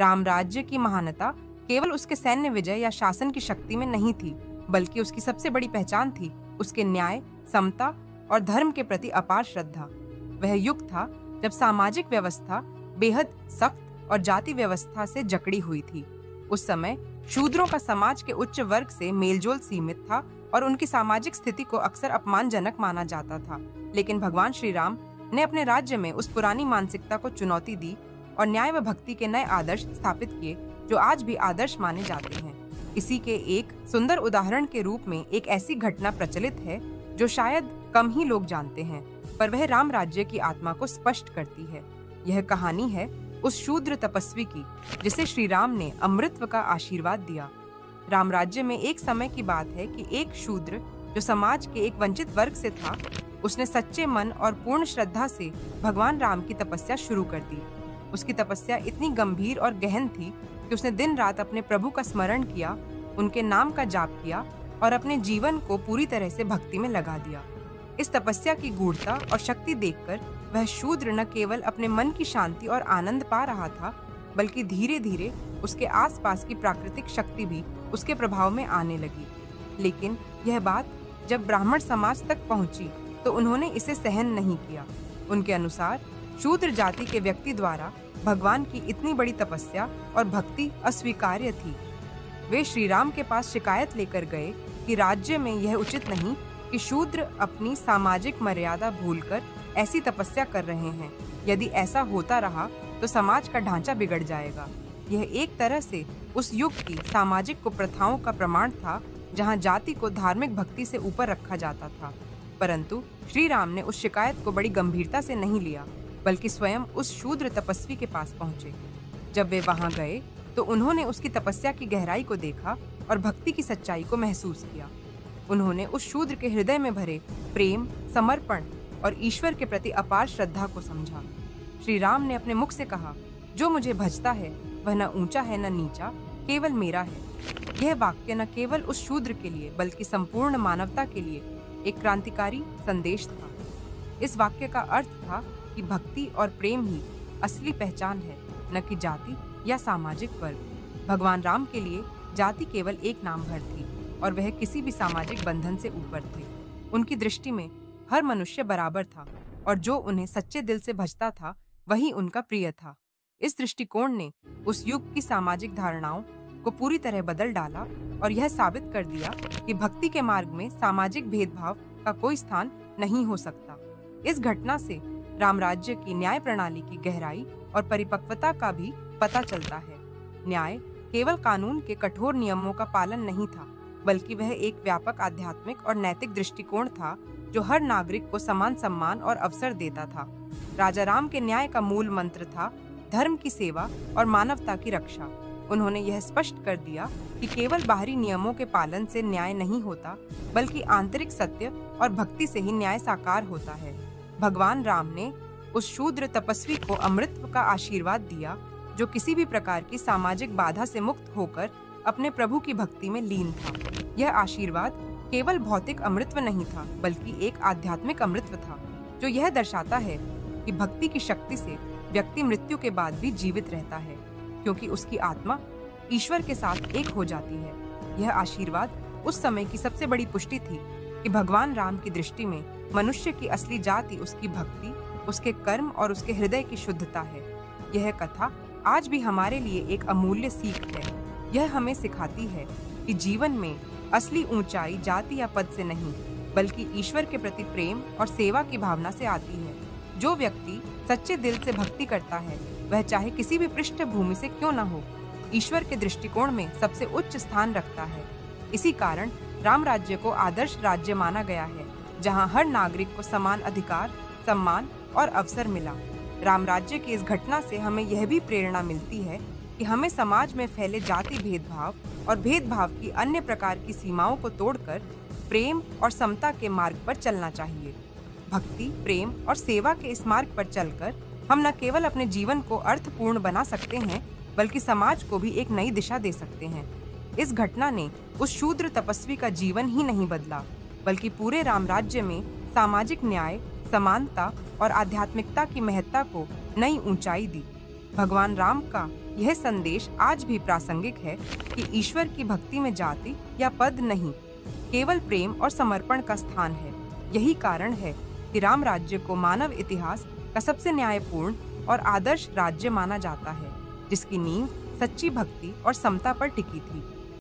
राम राज्य की महानता केवल उसके सैन्य विजय या शासन की शक्ति में नहीं थी, बल्कि उसकी सबसे बड़ी पहचान थी उसके न्याय, समता और धर्म के प्रति अपार श्रद्धा। वह युग था जब सामाजिक व्यवस्था बेहद सख्त और जाति व्यवस्था से जकड़ी हुई थी। उस समय शूद्रों का समाज के उच्च वर्ग से मेलजोल सीमित था और उनकी सामाजिक स्थिति को अक्सर अपमानजनक माना जाता था। लेकिन भगवान श्री राम ने अपने राज्य में उस पुरानी मानसिकता को चुनौती दी और न्याय व भक्ति के नए आदर्श स्थापित किए, जो आज भी आदर्श माने जाते हैं। इसी के एक सुंदर उदाहरण के रूप में एक ऐसी घटना प्रचलित है जो शायद कम ही लोग जानते हैं, पर वह राम राज्य की आत्मा को स्पष्ट करती है। यह कहानी है उस शूद्र तपस्वी की जिसे श्री राम ने अमृतत्व का आशीर्वाद दिया। राम राज्य में एक समय की बात है कि एक शूद्र जो समाज के एक वंचित वर्ग से था, उसने सच्चे मन और पूर्ण श्रद्धा से भगवान राम की तपस्या शुरू कर दी। उसकी तपस्या इतनी गंभीर और गहन थी कि उसने दिन रात अपने प्रभु का स्मरण किया, उनके नाम का जाप किया और अपने जीवन को पूरी तरह से भक्ति में लगा दिया। इस तपस्या की गूढ़ता और शक्ति देखकर वह शूद्र न केवल अपने मन की शांति और आनंद पा रहा था, बल्कि धीरे धीरे उसके आसपास की प्राकृतिक शक्ति भी उसके प्रभाव में आने लगी। लेकिन यह बात जब ब्राह्मण समाज तक पहुंची तो उन्होंने इसे सहन नहीं किया। उनके अनुसार शूद्र जाति के व्यक्ति द्वारा भगवान की इतनी बड़ी तपस्या और भक्ति अस्वीकार्य थी। वे श्री राम के पास शिकायत लेकर गए कि राज्य में यह उचित नहीं कि शूद्र अपनी सामाजिक मर्यादा भूलकर ऐसी तपस्या कर रहे हैं। यदि ऐसा होता रहा तो समाज का ढांचा बिगड़ जाएगा। यह एक तरह से उस युग की सामाजिक कुप्रथाओं का प्रमाण था, जहां जाति को धार्मिक भक्ति से ऊपर रखा जाता था। परंतु श्री राम ने उस शिकायत को बड़ी गंभीरता से नहीं लिया, बल्कि स्वयं उस शूद्र तपस्वी के पास पहुंचे। जब वे वहां गए तो उन्होंने उसकी तपस्या की गहराई को देखा और भक्ति की सच्चाई को महसूस किया। उन्होंने उस शूद्र के हृदय में भरे प्रेम, समर्पण और ईश्वर के प्रति अपार श्रद्धा को समझा। श्री राम ने अपने मुख से कहा, जो मुझे भजता है वह न ऊंचा है न नीचा, केवल मेरा है। यह वाक्य न केवल उस शूद्र के लिए बल्कि संपूर्ण मानवता के लिए एक क्रांतिकारी संदेश था। इस वाक्य का अर्थ था कि भक्ति और प्रेम ही असली पहचान है, न कि जाति या सामाजिक वर्ग। भगवान राम के लिए जाति केवल एक नाम भर थी और वह किसी भी सामाजिक बंधन से ऊपर थे। उनकी दृष्टि में हर मनुष्य बराबर था और जो उन्हें सच्चे दिल से भजता था वही उनका प्रिय था। इस दृष्टिकोण ने उस युग की सामाजिक धारणाओं को पूरी तरह बदल डाला और यह साबित कर दिया कि भक्ति के मार्ग में सामाजिक भेदभाव का कोई स्थान नहीं हो सकता। इस घटना से राम राज्य की न्याय प्रणाली की गहराई और परिपक्वता का भी पता चलता है। न्याय केवल कानून के कठोर नियमों का पालन नहीं था, बल्कि वह एक व्यापक आध्यात्मिक और नैतिक दृष्टिकोण था जो हर नागरिक को समान सम्मान और अवसर देता था। राजा राम के न्याय का मूल मंत्र था धर्म की सेवा और मानवता की रक्षा। उन्होंने यह स्पष्ट कर दिया कि केवल बाहरी नियमों के पालन से न्याय नहीं होता, बल्कि आंतरिक सत्य और भक्ति से ही न्याय साकार होता है। भगवान राम ने उस शूद्र तपस्वी को अमृतत्व का आशीर्वाद दिया, जो किसी भी प्रकार की सामाजिक बाधा से मुक्त होकर अपने प्रभु की भक्ति में लीन था। यह आशीर्वाद केवल भौतिक अमृतत्व नहीं था, बल्कि एक आध्यात्मिक अमृतत्व था, जो यह दर्शाता है कि भक्ति की शक्ति से व्यक्ति मृत्यु के बाद भी जीवित रहता है, क्योंकि उसकी आत्मा ईश्वर के साथ एक हो जाती है। यह आशीर्वाद उस समय की सबसे बड़ी पुष्टि थी कि भगवान राम की दृष्टि में मनुष्य की असली जाति उसकी भक्ति, उसके कर्म और उसके हृदय की शुद्धता है। यह कथा आज भी हमारे लिए एक अमूल्य सीख है। यह हमें सिखाती है कि जीवन में असली ऊंचाई जाति या पद से नहीं, बल्कि ईश्वर के प्रति प्रेम और सेवा की भावना से आती है। जो व्यक्ति सच्चे दिल से भक्ति करता है, वह चाहे किसी भी पृष्ठभूमि से क्यों न हो, ईश्वर के दृष्टिकोण में सबसे उच्च स्थान रखता है। इसी कारण राम राज्य को आदर्श राज्य माना गया है, जहां हर नागरिक को समान अधिकार, सम्मान और अवसर मिला। राम राज्य की इस घटना से हमें यह भी प्रेरणा मिलती है कि हमें समाज में फैले जाति भेदभाव और भेदभाव की अन्य प्रकार की सीमाओं को तोड़कर प्रेम और समता के मार्ग पर चलना चाहिए। भक्ति, प्रेम और सेवा के इस मार्ग पर चलकर हम न केवल अपने जीवन को अर्थपूर्ण बना सकते हैं, बल्कि समाज को भी एक नई दिशा दे सकते हैं। इस घटना ने उस शूद्र तपस्वी का जीवन ही नहीं बदला, बल्कि पूरे राम राज्य में सामाजिक न्याय, समानता और आध्यात्मिकता की महत्ता को नई ऊंचाई दी। भगवान राम का यह संदेश आज भी प्रासंगिक है कि ईश्वर की भक्ति में जाति या पद नहीं, केवल प्रेम और समर्पण का स्थान है। यही कारण है कि राम राज्य को मानव इतिहास का सबसे न्यायपूर्ण और आदर्श राज्य माना जाता है, जिसकी नींव सच्ची भक्ति और समता पर टिकी थी।